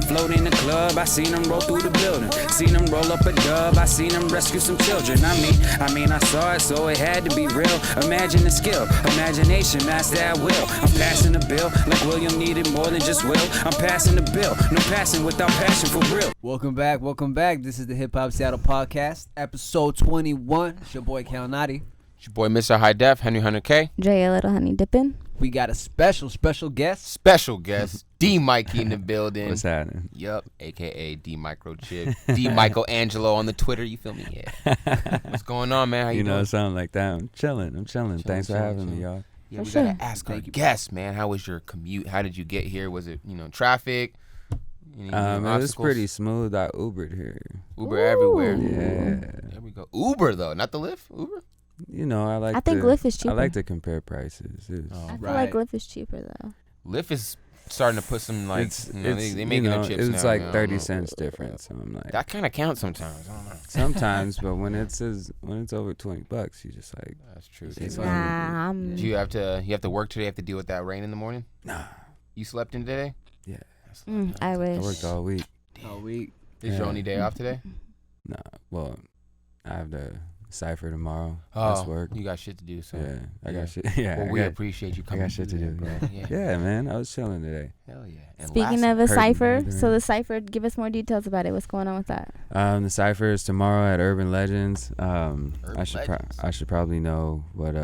float in the club, I seen him roll through the building. Seen him roll up a dub, I seen him rescue some children. I mean, I saw it, so it had to be real. Imagine the skill, imagination, master at will. I'm passing the bill, like William needed more than just will. I'm passing the bill, no passing without passion for real. Welcome back. This is the Hip Hop Seattle Podcast, episode 21. It's your boy Calnati. It's your boy Mr. High Def, Henry 100K. Dre a little honey dipping. We got a special guest. Special guest, D. Mikey in the building. What's happening? Yup, a.k.a. D. Microchip. D. Michelangelo on the Twitter, you feel me? Yeah. What's going on, man? How you doing? Something like that. I'm chilling. Thanks for having me, y'all. Yeah, we sure. gotta ask our guests, man. How was your commute? How did you get here? Was it, traffic? It was pretty smooth. I Ubered here. Uber everywhere. Yeah. There we go. Uber, though, not the Lyft? Uber? I think Lyft is cheaper. I like to compare prices. I feel like Lyft is cheaper though. Lyft is starting to put some they making the chips now. It's like 30 cents difference. So I'm like, that kind of counts sometimes. I don't know. Sometimes, but when it's over $20, you just like. That's true. Nah, Do you have to work today? Have to deal with that rain in the morning? Nah. You slept in today? Yeah. I wish. I worked all week. Is your only day off today? Nah. Well, I have the Cypher tomorrow. Oh, That's work. You got shit to do, so. Yeah, I got shit. Yeah, well, we appreciate you coming. I got shit to do, bro. Yeah, man, I was chilling today. Hell yeah. And Speaking of a Cypher, so the Cypher, give us more details about it. What's going on with that? The Cypher is tomorrow at Urban Legends. I should probably know what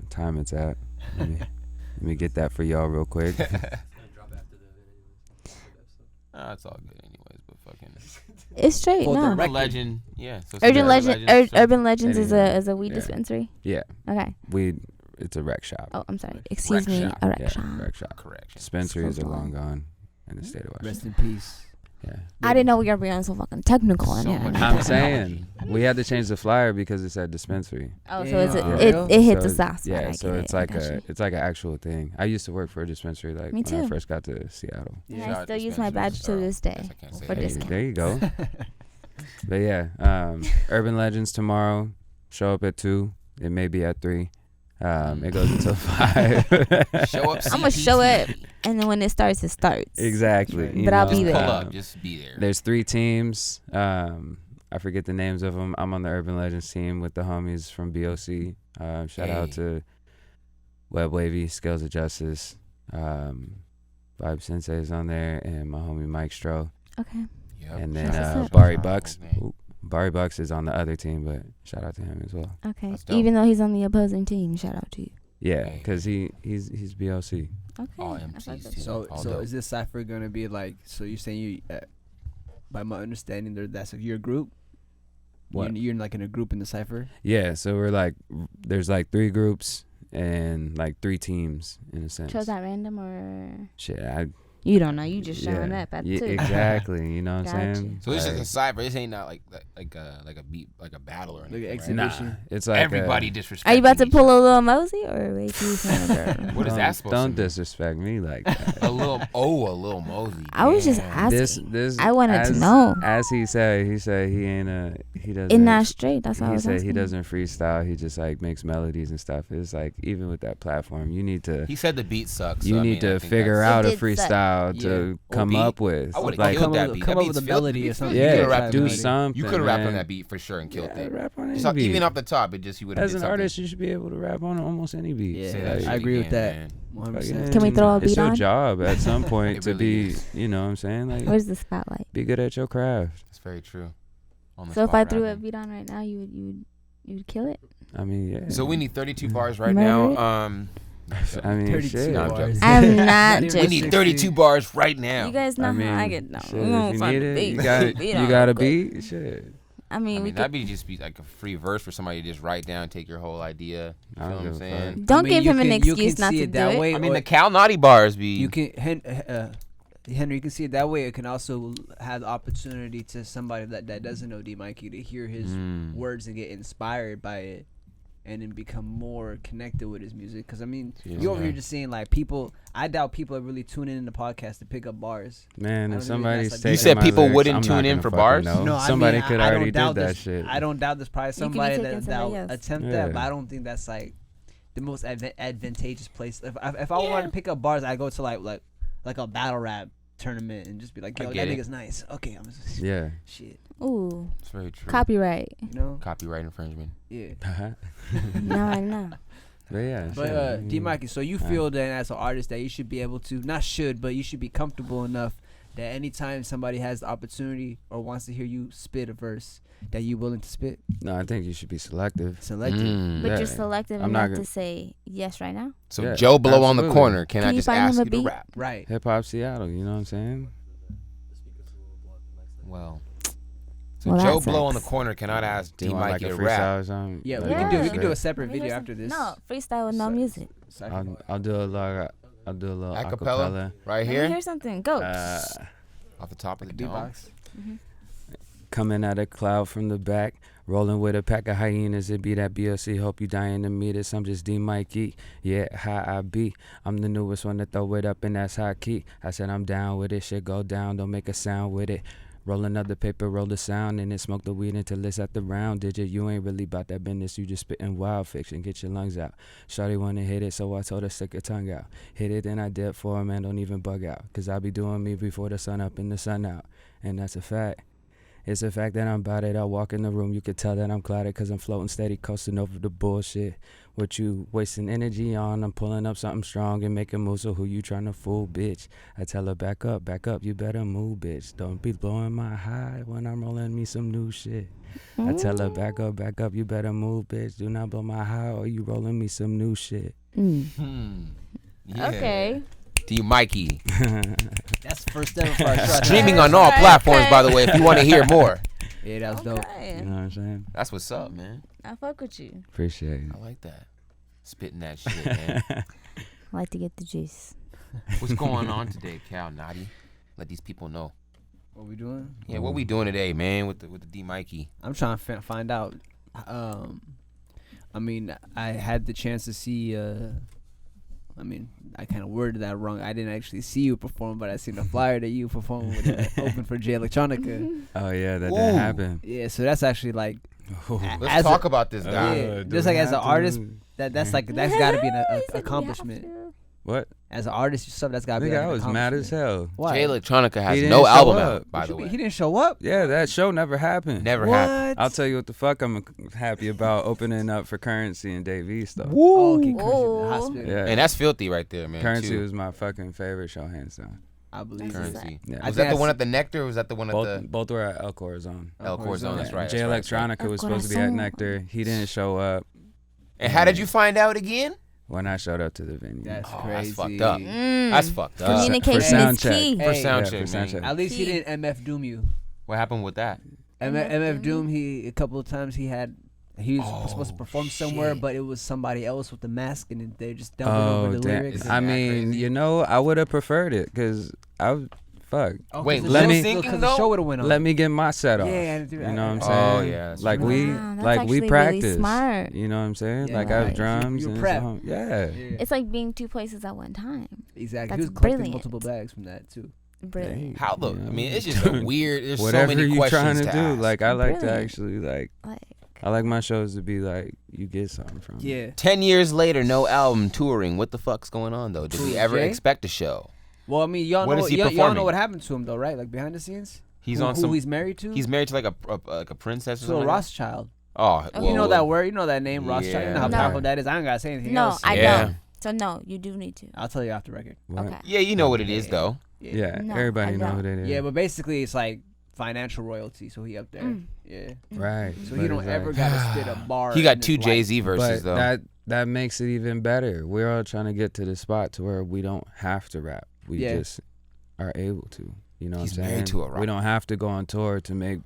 time it's at. Let me get that for y'all real quick. It's all good anyways, but fucking. It's straight, no. Urban Legend, yeah. So Urban Legends is a weed dispensary. Yeah. Okay. It's a rec shop. Oh, I'm sorry. Excuse me. A rec shop. Rec shop. Correct. Dispensaries are long gone in the state of Washington. Rest in peace. Yeah. I didn't know we were being so fucking technical in here. I'm saying we had to change the flyer because it said dispensary. Oh, so it hit the south side. Yeah, so it's like an actual thing. I used to work for a dispensary when I first got to Seattle. Yeah, I still use my badge to this day for discount. There you go. But yeah, Urban Legends tomorrow. Show up at 2. It may be at 3. It goes until 5. Show up. I'm gonna show up, and then when it starts, it starts. Exactly. But I'll be there. Pull up. Just be there. There's 3 teams. I forget the names of them. I'm on the Urban Legends team with the homies from B.O.C. Shout out to Web Wavy, Scales of Justice. Vibe Sensei is on there, and my homie Micstro. Okay. Yep. And then Barry Bucks. Barry Bucks is on the other team, but shout out to him as well. Okay. Even though he's on the opposing team, shout out to you. Yeah, because he's B.O.C. Okay. All MCs too. So is this Cypher gonna be like? So you're saying you, by my understanding, that's your group. What? You're like in a group in the Cypher. Yeah, so we're like, there's like 3 groups and like 3 teams in a sense. Chose that random or? Shit, you don't know. You just showing up at 2. Exactly. You know what I'm saying? So this is a Cypher. This ain't not like a beat, like a battle or anything. Like an exhibition. Nah, it's like everybody disrespecting. Are you about to pull a little Mosey or wait till you What is that supposed to Don't mean? disrespect me like that. a little Mosey. I was just asking. This I wanted to know. As he said he doesn't. In that straight. That's what I was asking. He said he doesn't freestyle. He just like makes melodies and stuff. It's like even with that platform, you need to. He said the beat sucks. You need to figure out a freestyle to come beat. up with. I would like have killed that beat. Come up with a melody or something. Yeah, do something. You could have rapped on that beat for sure and killed it. Rap on any beat. Even off the top, it just you would have. As an artist, you should be able to rap on almost any beat. Yeah, I agree with that. 100%. Can we throw a beat It's on? your job at some point to really be, you know what I'm saying? Like, where's the spotlight? Be good at your craft. That's very true. So if I threw a beat on right now, you would kill it? I mean, yeah. So we need 32 bars right now. I mean, shit. Bars. I'm not joking. We need 32 bars right now. You guys know how I get down. Shit, if you need it, you got a beat. Shit. I mean that'd be just be like a free verse for somebody to just write down, take your whole idea. You know what I'm saying? Don't give him an excuse not to do it. I mean, the Cal Naughty bars be. You can Henry, you can see it that way. It can also have the opportunity to somebody that doesn't know D Mikey to hear his words and get inspired by it, and then become more connected with his music. Because I mean, you over here just seeing like people. I doubt people are really tuning in the podcast to pick up bars. Man, if somebody's taking you said people lyrics, wouldn't tune in for bars. No, somebody could already did that shit. I don't doubt there's probably somebody that attempt that, but I don't think that's like the most advantageous place. If I wanted to pick up bars, I go to like a battle rap tournament and just be like, I yo, that get it. nigga's nice. Okay, I'm just Yeah. shit. Ooh, It's very true. copyright. You know? Copyright infringement. Yeah. Now I know. But yeah. But shit, D Mikey, so you feel then as an artist that you should be able to but you should be comfortable enough that anytime somebody has the opportunity or wants to hear you spit a verse, that you willing to spit. No, I think you should be selective. Selected. But Yeah. you're selective I'm not enough gonna- to say yes right now. So Yeah, Joe Blow on the absolutely. corner, can Can I you just find ask him a you to beat? rap? Right. Hip hop Seattle, you know what I'm saying? Well, so Well, Joe that Blow on the sucks. corner cannot ask Do D you want Mikey like a to rap. freestyle or something? Yeah, Like, we can Yeah. do a straight- separate Let me video hear after some- this. No, freestyle with no music. I'll do a lot. I'll do a little Acapella, acapella. right Let me here, hear something. Go. off the top of the dome. Beatbox. Coming out of cloud from the back, rolling with a pack of hyenas. It be that B.O.C. Hope you dying to meet us. I'm just D Mikey. Yeah, how I be. I'm the newest one to throw it up, and that's high key. I said I'm down with it. Shit go down. Don't make a sound with it. Roll another paper, roll the sound, and then smoke the weed until it's at the round. Digit, you ain't really about that business. You just spitting wild fiction. Get your lungs out. Shawty wanna hit it, so I told her stick her tongue out. Hit it, and I did for her, man. Don't even bug out. Cause I be doing me before the sun up and the sun out. And that's a fact. It's a fact that I'm about it. I walk in the room, you could tell that I'm clouded cause I'm floating steady, coasting over the bullshit. What you wasting energy on, I'm pulling up something strong and making moves, so who you trying to fool, bitch? I tell her back up, you better move, bitch. Don't be blowing my high when I'm rolling me some new shit. I tell her back up, you better move, bitch. Do not blow my high or you rolling me some new shit. Yeah. Okay. D Mikey. That's the first step for our shot. Streaming on all platforms, by the way, if you want to hear more. Yeah, that was dope. Okay. You know what I'm saying? That's what's up, man. I fuck with you. Appreciate it. I like that. Spitting that shit, man. I like to get the juice. What's going on today, Cal Naughty? Let these people know. What we doing? Yeah, what we doing today, man, with the D Mikey? I'm trying to find out. I mean, I had the chance to see. I mean, I kind of worded that wrong. I didn't actually see you perform, but I seen the flyer that you performed with open for J Electronica. Oh yeah, that Ooh. did happen. Yeah, so that's actually like, Let's talk about this guy. yeah, just like as an artist, that's got to be an accomplishment. What? As an artist yourself, that's got to be. Nigga, Like I an was mad as accomplishment. hell. Why? J Electronica has He didn't no show album up. out, by What the you mean? way. He didn't show up. Yeah, that show never happened. Never What? happened. I'll tell you what the fuck I'm happy about opening up for Currency and Dave East though. Oh, okay, Whoa. the hospital. Yeah. And that's filthy right there, man. Currency too. was my fucking favorite show, hands down. I believe That's it. what's Currency. Yeah. I Was think that the I one s- at the Nectar, or was that the one at the Both were at El Corazon. El Corazon? That's right. Jay that's right, that's right. Electronica was supposed to be at Nectar. He didn't show up And how did you find out again? when I showed up to the venue. That's Oh, crazy. that's fucked up. That's fucked up. Communication sound is check. key. Hey, For sound Yeah, check, for sound man. check. At least he Key. didn't MF Doom you. What happened with that? MF Doom, he a couple of times he was supposed to Oh, perform somewhere, shit. but it was somebody else with the mask, and they're just dumping over the damn. lyrics. I that mean, crazy? you know, I would have preferred it because fuck. Oh, Wait, 'cause let the me- show- Thinking, 'cause the though? show would have went on. Let me get my set off. Yeah, You know what I'm saying? Oh, yeah, that's Like true. we, Wow, that's like we actually really practice. smart. You know what I'm saying? Yeah. Like I have Right. drums You and prep. so- yeah. Yeah. It's like being two places at one time. Exactly. That's He was collecting brilliant. multiple bags from that too. Brilliant. How the? Yeah. I mean, it's just a weird. There's Whatever so many you questions trying to do, ask. like I like to Brilliant. actually like. Like, I like my shows to be like you get something from. it. Yeah. 10 years later, no album, touring. What the fuck's going on though? Did Who, we ever Jay? expect a show? Well, I mean, y'all What know is he y'all performing? know what happened to him though, right? Like behind the scenes. He's who, on who some. he's married to. He's married to like a princess or to a something. like that? Rothschild. Oh, Okay. You know well, that word. You know that name, Rothschild. You know how No. powerful that is. I ain't gotta say anything no, else. I Yeah. don't. So no, you do need to. I'll tell you after record. What? Okay. Yeah, you know what it is though. Yeah, No, everybody I know don't. who that is. Yeah, but basically it's like financial royalty, so he up there. Mm. Yeah. right. So But he don't it's ever like- gotta spit a bar. He got in two his life. Jay-Z verses but though. that makes it even better. We're all trying to get to the spot to where we don't have to rap. We Yeah. just are able to. You know He's what I'm saying? married to a rapper. We don't have to go on tour to make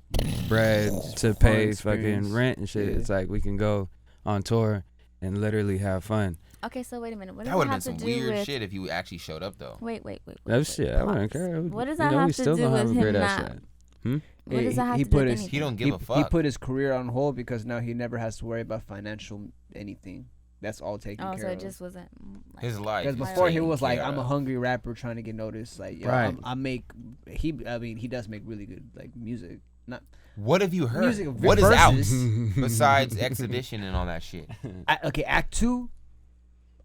bread to pay experience. fucking rent and shit. Yeah. It's like we can go on tour and literally have fun. Okay, so wait a minute. What does That would that have have been to some do weird with? shit if you actually showed up though. Wait. That's shit. I wouldn't Pause. care. What does You that know, we have to still do gonna have with a him great ass not? set. What does that have he to do put with his anything? He don't give he, a he fuck. put his career on hold because now he never has to worry about financial anything. That's all taken Oh, care so of. it just wasn't. Like, His life. Because is before he taken was like, care I'm a of. hungry rapper trying to get noticed. Like, yo, Right. I mean, he does make really good like music. Not What have you heard? music. What is out verses. besides Exhibition and all that shit? Okay, Act 2.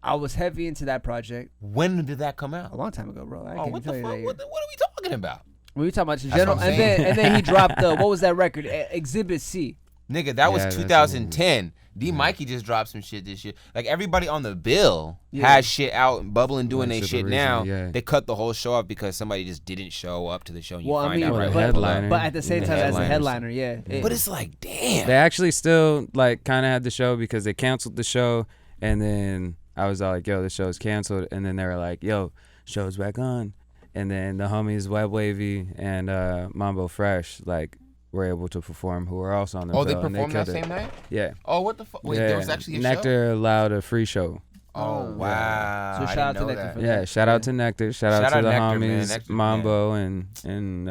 I was heavy into that project When did that come a out? long time ago, bro. I Oh, can't what tell the you fuck? that What year. are we talking talking about? What are you talking about? That's General, what I'm and then he dropped what was that record? Exhibit C. Nigga, that was Yeah, that's 2010. D Mikey just dropped some shit this year. Like everybody on the bill Yeah. has shit out and bubbling doing Like their super shit now. recently, yeah. They cut the whole show off because somebody just didn't show up to the show. And you Well, I find mean, out right the when they pull up. headliner. but at the same The time, as a headliners. headliner, yeah. But it's like, damn. They actually still like kind of had the show because they canceled the show, and then I was all like, "Yo, the show's canceled," and then they were like, "Yo, show's back on," and then the homies Web Wavy and Mambo Fresh like were able to perform, who were also on the Oh, they bill, and performed that killed it. same night? Yeah. Oh, what the fuck? Wait, yeah. there was actually a Nectar allowed a free show. show? Oh, wow. So I shout out didn't to know Nectar that. for Yeah, shout out to Nectar. Shout out Shout to out the Nectar, man. homies, Nectar, Mambo and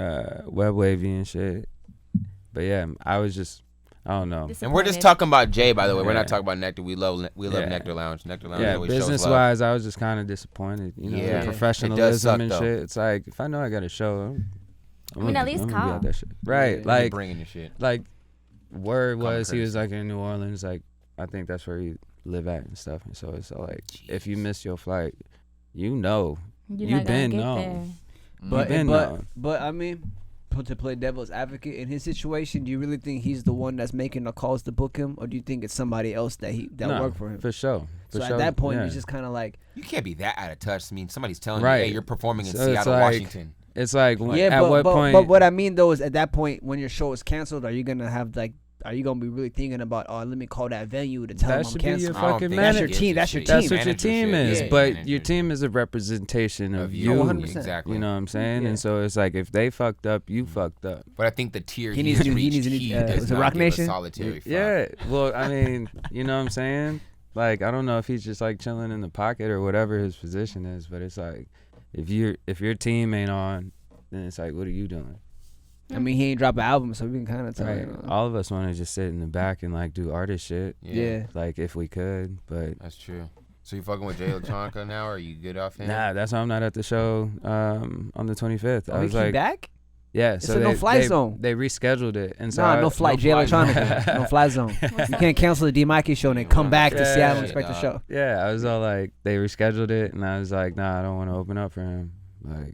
Web Wavy and shit. But yeah, I was just, I don't know. And we're just talking about Jay, by the way. We're Yeah. not talking about Nectar. We love Yeah. Nectar Lounge. Nectar Lounge Yeah, always shows business love. wise, I was just kind of disappointed. You know, Yeah. the It does professionalism suck, and though. shit. It's like if I know I got a show, I mean, at least I'm gonna be call. at that shit. Right, Yeah. You're like bringing your shit. word Common was he was courtesy. like in New Orleans. Like I think that's where he live at and stuff. And so it's like if you miss your flight, you know, You're you not gonna been get known. there. But been but known. but I mean, to play devil's advocate in his situation, do you really think he's the one that's making the calls to book him, or do you think it's somebody else that No, worked for him? for sure. So For at sure, that point, yeah. it's just kind of like, You can't be that out of touch. I mean, somebody's telling Right. you, hey, you're performing in So it's Seattle, like- Washington. It's like yeah. at But what point? but what I mean though is at that point when your show is canceled, are you gonna have like? Are you gonna be really thinking about? Oh, let me call that venue to tell That them I'm should be your canceled. I don't fucking think That's he your gives team. a That's your shit. team. That's what your Manager team shit. is, Yeah. but Manager. your team is a representation of you. you. 100%. Exactly. You know what I'm saying? Yeah. And so it's like if they fucked up, you fucked up. But I think the tier He he needs needs to- he reached, needs to- he was does it not Rock give Nation? a solitary fuck. Yeah. Well, I mean, you know what I'm saying? Like I don't know if he's just like chilling in the pocket or whatever his position is, but it's like if your team ain't on, then it's like what are you doing? I mean, he ain't drop an album, so we can kind of tell. Right. You know. All of us want to just sit in the back and like do artist shit, Yeah. like if we could, but That's true. So you fucking with Jay Electronica now, or are you good off him? nah, that's why I'm not at the show on the 25th. I Oh, was he like, back? yeah, It's so a no-fly zone. They rescheduled it, and so Nah, I- no flight. Jay fly zone. Electronica, no fly zone. You can't cancel the D Mikey show and then come back to Yeah. Seattle and Shit, expect the dog. show. Yeah, I was all like, they rescheduled it, and I was like, nah, I don't want to open up for him. Like,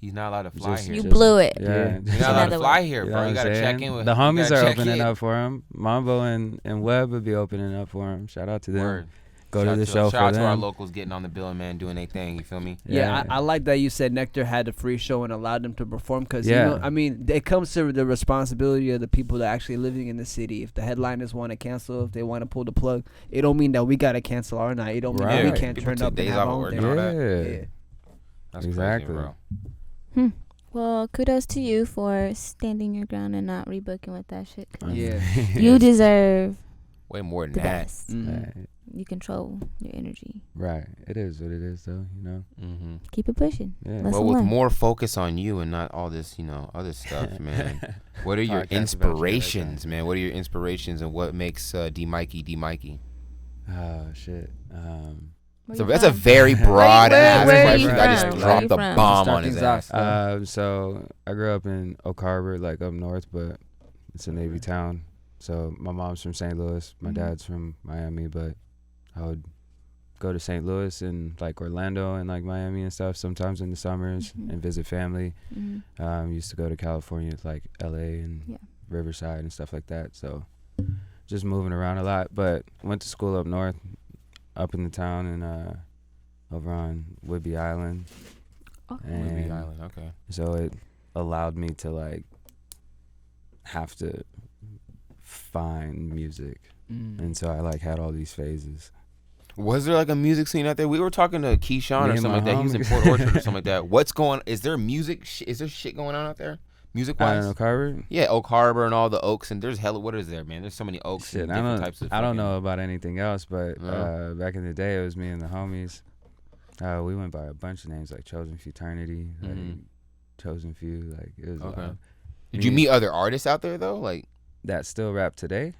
He's not allowed to fly Just- here. You just- blew it. yeah, Yeah. You're not allowed to Another fly one. here, you know bro. what You I'm gotta check saying? in with The you homies gotta are check opening in. up for him. Mambo and Webb would be opening up for him. Shout out to them. Word. Go Shout to the out show shout for out to our them. locals getting on the bill, man, doing their thing. You feel me? Yeah, I like that you said Nectar had a free show and allowed them to perform because, Yeah. you know, I mean, it comes to the responsibility of the people that are actually living in the city. If the headliners want to cancel, if they want to pull the plug, it don't mean that we got to cancel our night. It don't mean that we Right. can't People turn took up and days have off our of own work thing. and all that. Yeah. That's Exactly. crazy, bro. Well, kudos to you for standing your ground and not rebooking with that shit. 'cause Yeah. You deserve Way more than the that. best. Mhm. Right. You control your energy. Right. It is what it is, though. You know. Mm-hmm. Keep it pushing. Yeah. Lesson But with learned. more focus on you and not all this, other stuff, man. What are your Podcast about you, inspirations, man? What are your inspirations and what makes D Mikey D Mikey? Oh shit. Where So you that's a from? very broad ass where are question. you I just from? Where dropped you the from? bomb Start on his things ass. off. So I grew up in Oak Harbor, like up north, but it's a Navy town. So my mom's from St. Louis, my Mhm. dad's from Miami, but I would go to St. Louis and like Orlando and like Miami and stuff sometimes in the summers Mhm. and visit family. Mhm. Used to go to California, like LA and Yeah. Riverside and stuff like that. So just moving around a lot, but went to school up north, up in the town and over on Whidbey Island. Oh. And Whidbey Island, okay. so it allowed me to like have to find music. Mm. And so I like had all these phases. Was there like a music scene out there? We were talking to Keyshawn Me or and something my like that. He was in homies. Port Orchard or something like that. What's going? Is there music? Is there shit going on out there? Music I wise? don't know, Carver. Yeah, Oak Harbor and all the oaks, and there's hella. What is there, man? There's so many oaks Shit, and I different don't. types of. I don't fucking- know about anything else, but No. back in the day, it was me and the homies. We went by a bunch of names like Chosen Fraternity, like Mhm. Chosen Few. Like it was Okay. wild. Did you Me- meet other artists out there though? Like, that still rap today,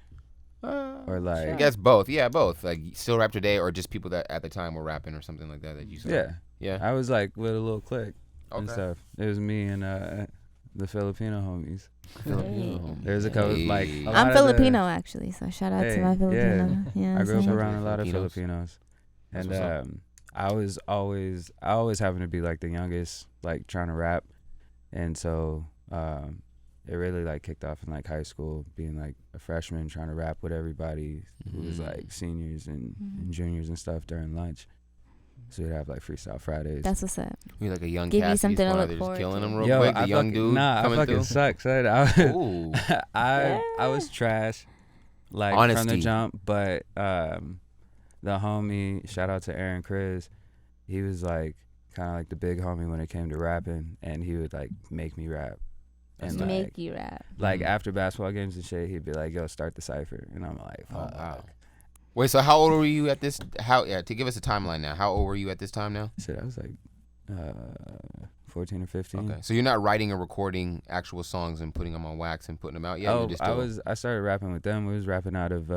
or like I guess both. Yeah, both. Like, still rap today, or just people that at the time were rapping or something like that that you saw. yeah. Yeah. I was like with a little clique and Okay. stuff. It was me and the Filipino homies. Filipino. There's a couple like Hey. a lot I'm of the- Filipino actually, so shout out to Hey, my Filipino. yeah. Yeah, I grew up so- around a lot of Filipinos. Filipinos, That's and what's up. I always happened to be like the youngest, like trying to rap, And so it really like kicked off in like high school, being like a freshman trying to rap with everybody who was like seniors and juniors and stuff during lunch. So we'd have like freestyle Fridays. That's what's up. You're like a young Give you Cassidy's something to going out look there just forward killing to. them real Yo, quick. The I young fucking, dude I coming fucking through. suck, son. Ooh. I was trash, like from Honesty. the jump. But the homie, shout out to Aaron Chris, he was like kind of like the big homie when it came to rapping, and he would like make me rap. And Just like, make you rap. like after basketball games and shit, he'd be like, "Yo, start the cipher," and I'm like, Oh, "Fuck." wow. Wait, so how old were you at this? To give us a timeline now. How old were you at this time now? Shit, I was like 14 or 15. Okay, so you're not writing or recording actual songs and putting them on wax and putting them out yet. Oh, You're just still, I started rapping with them. We was rapping out of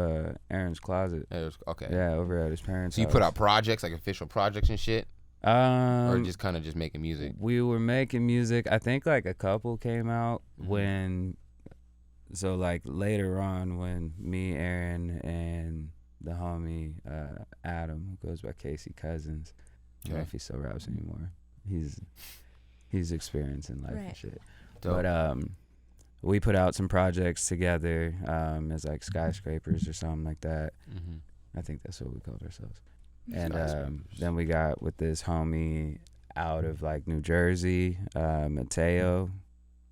Aaron's closet. Okay. Yeah, over at his parents' So you house. put out projects, like official projects and shit, or just kind of just making music. We were making music. I think like a couple came out when, so like later on when me, Aaron, and the homie Adam, who goes by Casey Cousins, I don't know if he still raps anymore. He's experiencing life and shit. Dope. But we put out some projects together as like skyscrapers or something like that. I think that's what we called ourselves. And then we got with this homie out of like New Jersey, Mateo,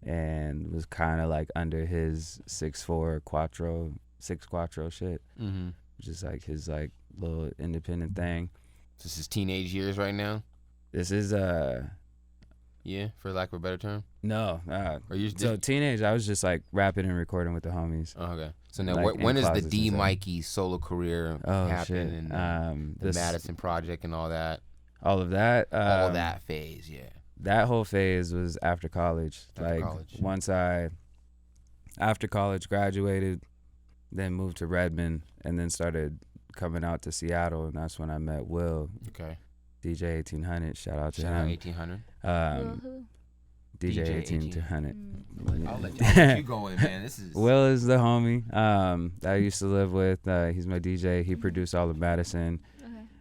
and was kind of like under his 6'4" quattro shit, which is like his like little independent thing. This is teenage years right now. This is Yeah, for lack of a better term. no, Or you so teenage. I was just like rapping and recording with the homies. Oh, okay. So now, like, when in is the closets and D stuff. Mikey solo career happen? Shit. And the This Madison project and all that. all of that. All that phase, yeah. That whole phase was after college. After college. Once after college, graduated, then moved to Redmond, and then started coming out to Seattle, and that's when I met Will, Okay. DJ 1800. Shout out to Shout out him. 1800. Woohoo. DJ DJ 1800. I'll let you go in, man. This is Will is the homie that I used to live with. He's my DJ. He produced all of Madison,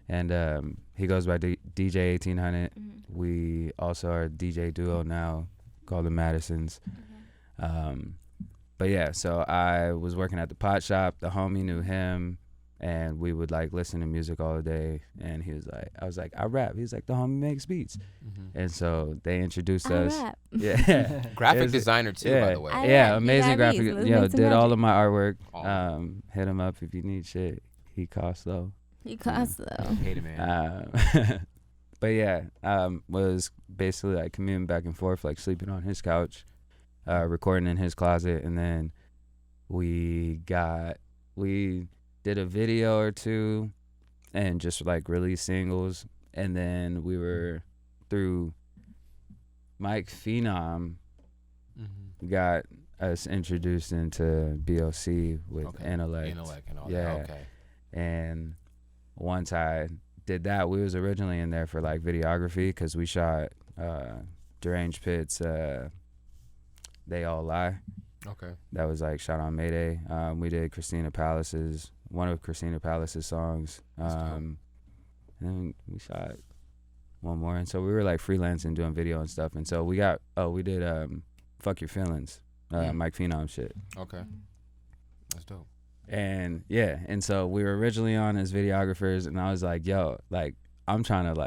and he goes by DJ 1800. We also are a DJ duo now called the Madisons. But yeah, so I was working at the pot shop. The homie knew him, and we would like listen to music all day. And he was like, I was like, I rap. He was like, the homie makes beats. And so they introduced us. Rap. Yeah. graphic designer too, by the way. Yeah, rap. amazing You got graphic. beats. Let's Yo, make some did all magic. of my artwork. All Hit him up if you need shit. He costs though. You cost though. Hate it, man. But yeah, was basically like commuting back and forth, like sleeping on his couch, recording in his closet, and then we did a video or two, and just like released singles, and then we were through Mike Phenom got us introduced into B.O.C. with Intylekt. Intylekt and all Yeah. that. Okay. And once I did that, we was originally in there for like videography because we shot Deranged Pit's They All Lie. Okay. That was like shot on Mayday. We did one of Christina Palace's songs. And then we shot one more. And so we were like freelancing, doing video and stuff. And so we did Fuck Your Feelings, Mike Phenom shit. Okay. That's dope. And yeah, and so we were originally on as videographers, and I was like, yo, like I'm trying to be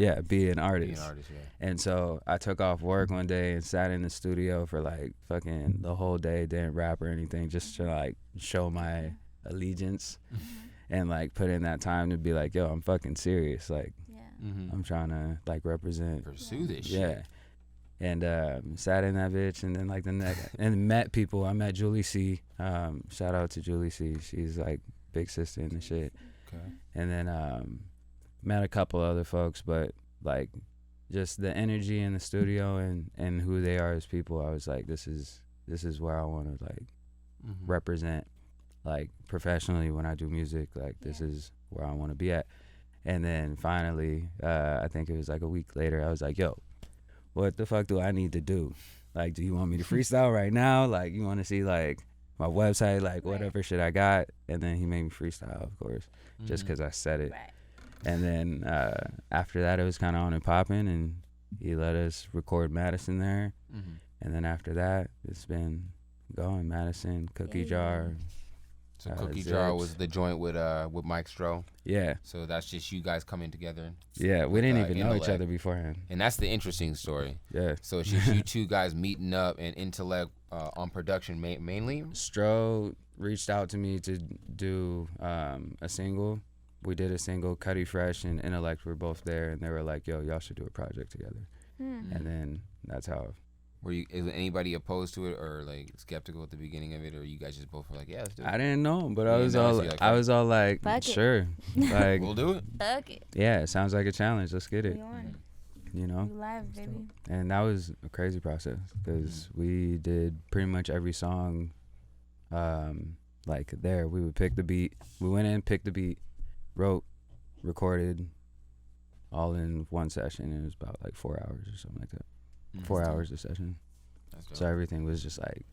an artist. Be an artist, yeah. And so I took off work one day and sat in the studio for like fucking the whole day, didn't rap or anything, just to like show my allegiance and like put in that time to be like, yo, I'm fucking serious. Like I'm trying to like represent. Pursue this shit. Yeah. And sat in that bitch, and then like and met people. I met Julie C. Shout out to Julie C. She's like big sister in the shit. Okay. And then met a couple other folks, but like just the energy in the studio and who they are as people. I was like, this is where I want to like represent, like professionally when I do music. Like this is where I want to be at. And then finally, I think it was like a week later, I was like, yo, what the fuck do I need to do? Like, do you want me to freestyle right now? Like, you want to see like my website, like whatever shit I got? And then he made me freestyle, of course, just because I said it. And then after that, it was kind of on and popping, and he let us record Madison there, Mhm. and then after that, it's been going Madison, Cookie Yeah. Jar. So Cookie Jar Zips. was the joint with Micstro. Yeah, So that's just you guys coming together. yeah. We With, didn't even know each Intylekt. other beforehand. And that's the interesting story. Yeah. So it's just you two guys meeting up and Intylekt on production mainly. Stro reached out to me to do a single. We did a single. Cuddy Fresh and Intylekt were both there, and they were like, "Yo, y'all should do a project together." And then that's how. Is anybody opposed to it or like skeptical at the beginning of it, or you guys just both were like, yeah, let's do it? I didn't know, but You I didn't was know, all so you're like, I was all like, Fuck it. sure, like, We'll do it. Okay. yeah, it sounds like a challenge. Let's get it, We on. you know. We live, baby. And that was a crazy process because we did pretty much every song. Like there, we would pick the beat. We went in, picked the beat, wrote, recorded, all in one session. It was about like 4 hours or something like that. 4 hours a session. That's dope. So everything was just like,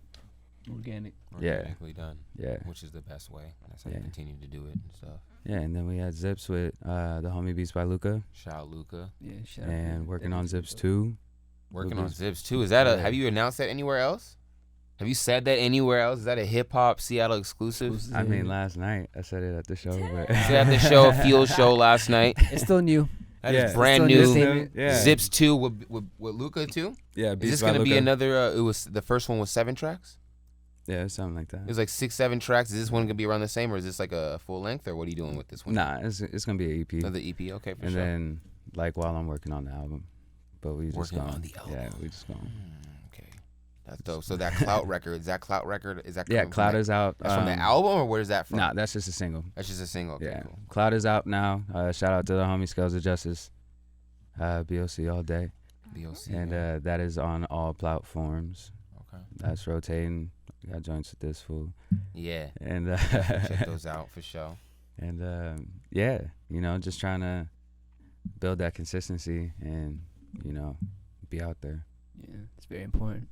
Organic. yeah. Organically done, yeah, which is the best way. That's how Yeah. you continue to do it and stuff. yeah. And then we had Zips with the homie Beats.byluca, Shout out Luca. Yeah. Shout out and to working them on too, Zips so. 2. Working Luca's- on Zips too. Is that a? Yeah. Have you announced that anywhere else? Have you said that anywhere else? Is that a hip hop Seattle exclusive? I mean, last night I said it at the show, but You said at the show, a field show last night. It's still new. That is Yeah. brand It's still new. new. Yeah. Zips 2 with Luca too. Yeah, Is this gonna be Beats.byluca. another? It was the first one was 7 tracks. Yeah, something like that. It was like 6, 7 tracks. Is this one gonna be around the same, or is this like a full length, or what are you doing with this one? Nah, it's gonna be an EP, Another EP. Okay, for and sure. then like while I'm working on the album, but we just Working gonna, on the album. Yeah, we just going. Okay, that's dope. So that Clout record is that Clout record? Is that Yeah, coming from Cloud that- is out. That's from the album, or where's that from? Nah, that's just a single. That's just a single. Okay, Yeah, cool. Cloud is out now. Shout out to the homie Scales of Justice, B.O.C. all day, B.O.C. and that is on all platforms. Okay. That's rotating. We got joints with this fool, Yeah. and Check those out for sure. and yeah, you know, just trying to build that consistency and be out there. Yeah, it's very important.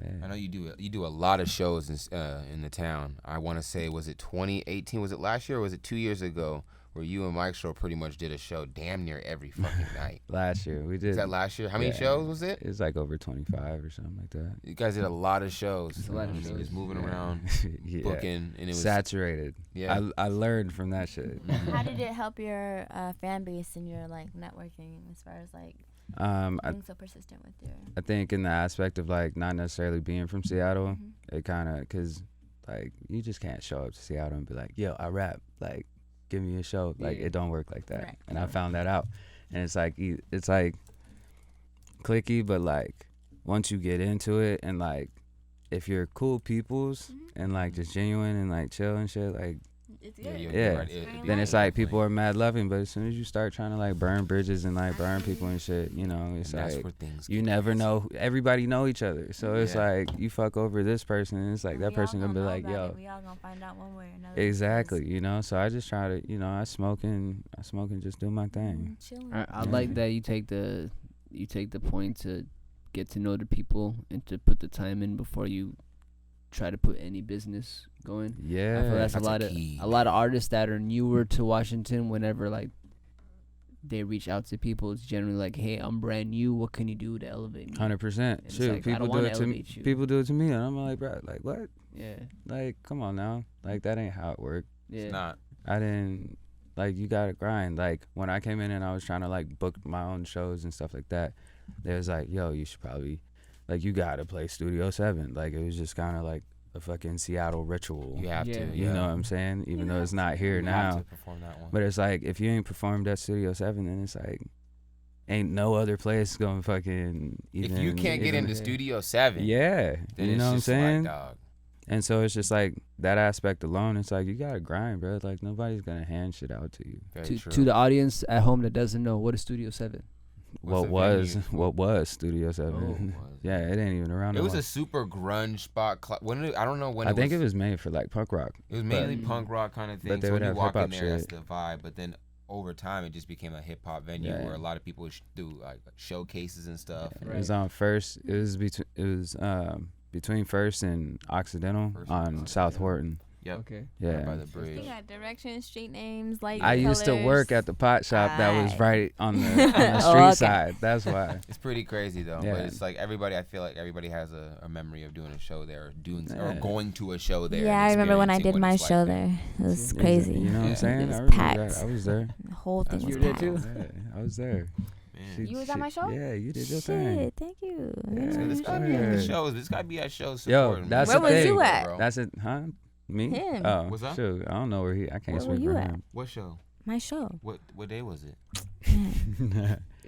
I Yeah. know you do a lot of shows in the town. I want to say, was it 2018? Was it last year or was it 2 years ago where you and Micstro pretty much did a show damn near every fucking night? Last year we did. Is that last year? How many Yeah. shows was it? It was like over 25 or something like that. You guys did a lot of shows. It's a lot of I mean, shows. just moving Yeah. around, Yeah. booking, and it was Saturated. yeah. I learned from that shit. How did it help your fan base and your like networking as far as like I being so persistent with your? I think in the aspect of like not necessarily being from Seattle, Mhm. it kind of because like you just can't show up to Seattle and be like, yo, I rap, like give me a show. Like Yeah. it don't work like that. Right. And I found that out, and it's like clicky, but like once you get into it and like if you're cool peoples and like just genuine and like chill and shit, like It's Yeah, good. you're Yeah. right. then it's like people are mad loving, but as soon as you start trying to like burn bridges and like burn people and shit, you know, it's and that's like where things you get never crazy. know. Everybody know each other, so it's Yeah. like you fuck over this person, and it's like And that we all person gonna be know like, about yo, it. We all gonna find out one way or another. exactly, you know. So I just try to, I smoke and just do my thing. Chilling. I Yeah. like that you take the point to get to know the people and to put the time in before you try to put any business going. I feel Yeah, that's That's a a lot of key. artists that are newer to Washington. Whenever like they reach out to people, it's generally like, "Hey, I'm brand new. What can you do to elevate me?" 100%. It's Shoot, like, I people don't do wanna it to me. elevate you. People do it to me, and I'm like, bro, like what? Yeah, Like, come on now, like that ain't how it worked. yeah. It's not. I didn't like you gotta grind. Like when I came in and I was trying to like book my own shows and stuff like that, they was like, yo, you should probably like you gotta play Studio 7. Like it was just kind of like a fucking Seattle ritual. You have Yeah. to. You yeah. know what I'm saying? Even though it's not here You have now. to perform that one. But it's like if you ain't performed at Studio 7, then it's like ain't no other place gonna fucking even. If you can't get even- into Studio 7, yeah, then you it's know what I'm just saying? like, dog. And so it's just like that aspect alone. It's like you gotta grind, bro. Like nobody's gonna hand shit out to you. Very To true. the audience at home that doesn't know, what is Studio 7? What's What the was venue? what was Studio 7? Oh, was Yeah, it ain't even around. It no was more. a super grunge spot. I don't know when. I think it was made for like punk rock. It was mainly But- punk rock kind of thing. But they so would when you have walk in hip-hop there, that's shit. the vibe. But then over time, it just became a hip hop venue Yeah. where a lot of people do like showcases and stuff. It was on First. It was between First and Occidental First and on Occidental, South yeah. Horton. Yep. Okay. Yeah. Right by the You bridge. got directions, street names, light I used to work colors. at the pot shop that was Aight. right on the Oh, street okay. side. That's why. It's pretty crazy though, Yeah. but it's like everybody. I feel like everybody has a memory of doing a show there, or or Yeah. going to a show there. Yeah, and I remember when I experiencing did what my it's like show there. there. It was Yeah, crazy. You know what I'm Yeah. saying? It was I remember packed. that. I was there. The whole thing You was were there packed. too? Yeah, I was there. Man. You was at my show? Yeah, you did your thing. Shit, thank you. I Yeah, didn't So know this you gotta did be at the Yeah. shows. This gotta be at shows. Yo, supporting that's me. the Where was thing. you at? Bro. That's it, huh? Me? Him. Oh, What's up? shoot. I don't know where I can't Where were speak you for at? him. What show? My show. What day was it?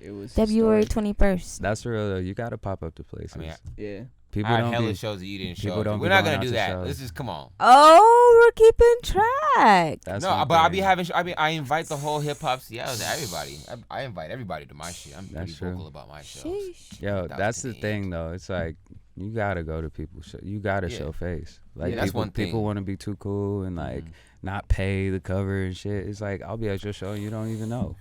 It was February historic. 21st. That's real though. You gotta pop up to places. I mean, Yeah. People I had don't hella be. shows that you didn't people show. don't We're be not going gonna out do to that. shows. This is come on. Oh, we're keeping track. That's No, my but I'll be thing. having. I invite the whole hip hop Seattle to everybody. I invite everybody to my shit. I'm pretty That's true. vocal about my shows. Sheesh. Yo, 1,000 that's the to the thing end. though. It's like you gotta go to people's show. You gotta Yeah. show face. Like Yeah, that's people, one thing. people want to be too cool and like not pay the cover and shit. It's like I'll be at your show and you don't even know.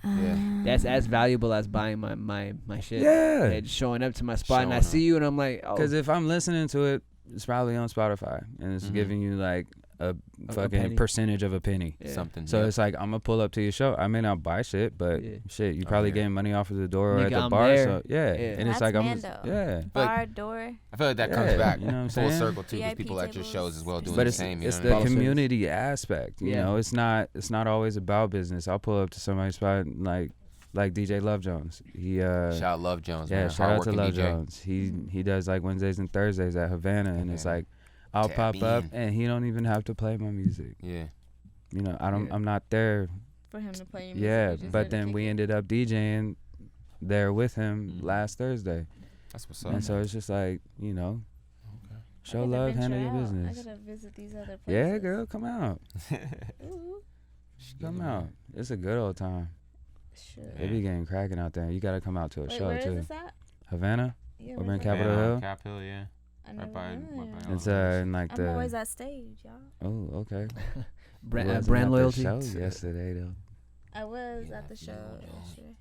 That's as valuable as buying my shit. Yeah. And showing up to my spot and I Showing see you and I'm like, oh, Because if I'm listening to it, it's probably on Spotify and it's Mhm. giving you like a fucking penny. percentage of a penny. yeah. Something. So yep. it's like I'm gonna pull up to your show. I may not buy shit, but Yeah. shit, you Oh, probably yeah. getting money off of the door or Nigga, at the I'm bar. there. So yeah, Yeah. and it's That's like I'm Mando. yeah. Bar door. I feel like that comes Yeah, back you know what I'm full saying? circle too, because VIP people at your tables. shows as well doing But the it's same. You it's know the what I mean? Follow service. community aspect, you Yeah. know. It's not always about business. I'll pull up to somebody's spot like DJ Love Jones. He Shout out Love Jones. yeah, man. shout out to Hardworking Love DJ. Jones. He does like Wednesdays and Thursdays at Havana, and it's Okay. like I'll Tap pop up in. and he don't even have to play my music. Yeah. You know, I'm Yeah. I'm not there. For him to play. Yeah, but then we ended up DJing there with him Mhm. last Thursday, That's what's up. and so it's just like show love, handle your business. I gotta visit these other places. Yeah, girl, come out, Ooh, come out. It's a good old time. shit. They be getting cracking out there. You gotta come out to a Wait, show where is too. this at? Havana, Yeah, over where's in that? Capitol Hill. Cap Hill, yeah. I never by- been right there. by- It's in like I'm the. always at stage, y'all. Oh, okay. brand, Wasn't brand at the loyalty. show yesterday though. I was Yeah, at the show yeah. yesterday.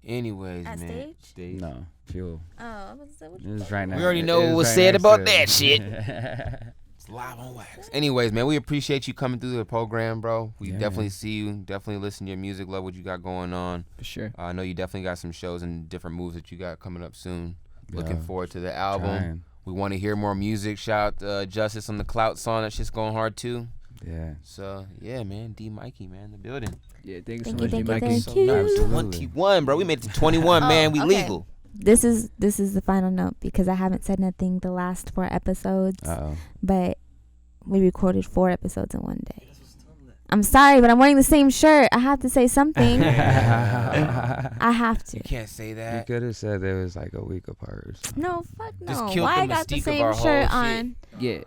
Anyways, At man. stage? No, fuel. Oh, I was what It you was right now. We already it know what was was right said next about to that it. shit. It's live on wax. Anyways, man, we appreciate you coming through the program, bro. We Yeah, definitely man. see you. Definitely listen to your music. Love what you got going on. For sure. I know you definitely got some shows and different moves that you got coming up soon. Looking Yeah, forward to the album. trying. We want to hear more music. Shout out Justice on the Clout song. That shit's going hard too. Yeah. So yeah, man. D Mikey, man, the building. Yeah, thank you so Thank much, you, D. thank you, Mikey. thank you. Absolutely. 21, bro. We made it to 21, Oh, man. We okay. legal. This is the final note because I haven't said nothing the last 4 episodes, Uh but we recorded 4 episodes in one day. I'm sorry, but I'm wearing the same shirt. I have to say something. oh. I have to. You can't say You that. could have said there was like a week apart or something. No, fuck no. Just killed Why the I got the mystique of same our whole shirt shit. on? Yeah.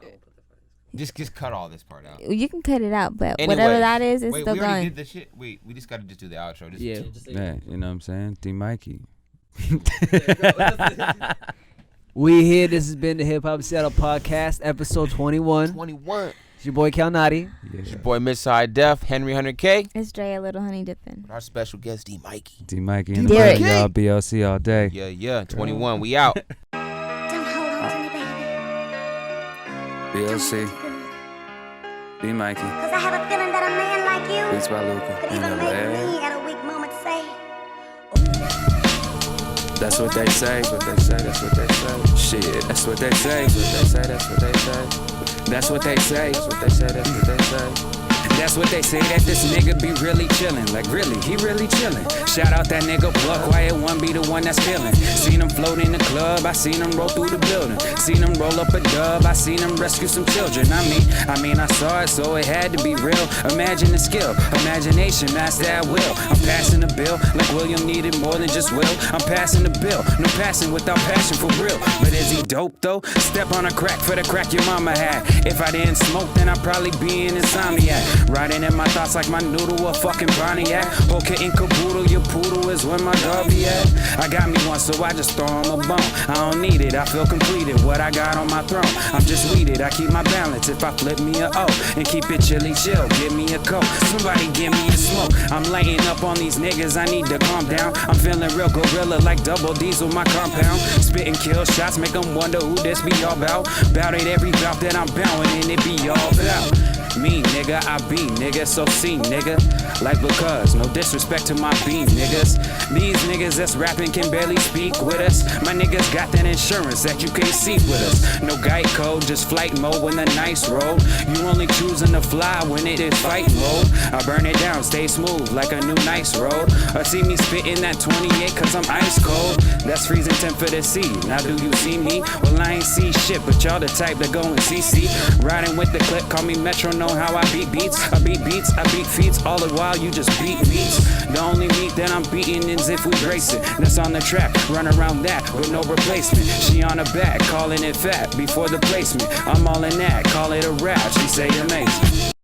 Just cut all this part out. You can cut it out, but Anyways, whatever that is, it's wait, still we already going. did the shit. Wait, we just gotta just do the outro. Just Yeah. Yeah, you know what I'm saying? D Mikey. We here. This has been the Hip Hop Seattle Podcast, episode 21. 21. It's your boy Cal Nadi. It's your boy Miss High Def, Henry 100K. It's Dre, a little honey dipping. Our special guest, D Mikey. D Mikey in the Derek. building, y'all. B.O.C. all day. Yeah, yeah. 21. We out. Don't hold on to me, baby. B.O.C. D Mikey. Cause I have a feeling that a man like you Beatsbyluca could in even the make lab. me at a weak moment say, That's what they say. That's what they say. That's what they say. Shit. That's what they say. That's what they say. That's what they say. That's what they say. That's what they say. That's what they say. That's what they say, that this nigga be really chillin'. Like really, he really chillin'. Shout out that nigga Pluck, Quiet One be the one that's feelin'. Seen him float in the club, I seen him roll through the building. Seen him roll up a dub, I seen him rescue some children. I mean, I saw it, so it had to be real. Imagine the skill, imagination, master at will. I'm passing the bill, like William needed more than just will. I'm passing the bill, no passing without passion for real. But is he dope though? Step on a crack for the crack your mama had. If I didn't smoke, then I'd probably be an insomniac. Riding in my thoughts like my noodle, a fucking Pontiac. Okay, in caboodle, your poodle is where my dog be at. I got me one, so I just throw him a bone. I don't need it, I feel completed. What I got on my throne, I'm just weeded. I keep my balance if I flip me a O and keep it chilly chill. Give me a coat, somebody give me a smoke. I'm lighting up on these niggas, I need to calm down. I'm feeling real gorilla like double diesel, my compound. Spitting kill shots, make them wonder who this be all about. Bout it every bout that I'm bowing and it be all about. Me, nigga, I be, nigga, so see, nigga. Like because, no disrespect to my beam, niggas. These niggas that's rapping can barely speak with us. My niggas got that insurance that you can't see with us. No guide code, just flight mode when the nice roll. You only choosing to fly when it is fight mode. I burn it down, stay smooth like a new nice road. Or see me spitting that 28 cause I'm ice cold. That's freezing temp for the sea. Now do you see me? Well, I ain't see shit, but y'all the type that go and CC. Riding with the clip, call me Metro, know how I beat beats. I beat beats, I beat feats, all the while you just beat beats. The only beat that I'm beating is if we race it. That's on the track, run around that with no replacement. She on the back, calling it fat before the placement. I'm all in that, call it a rap, she say amazing.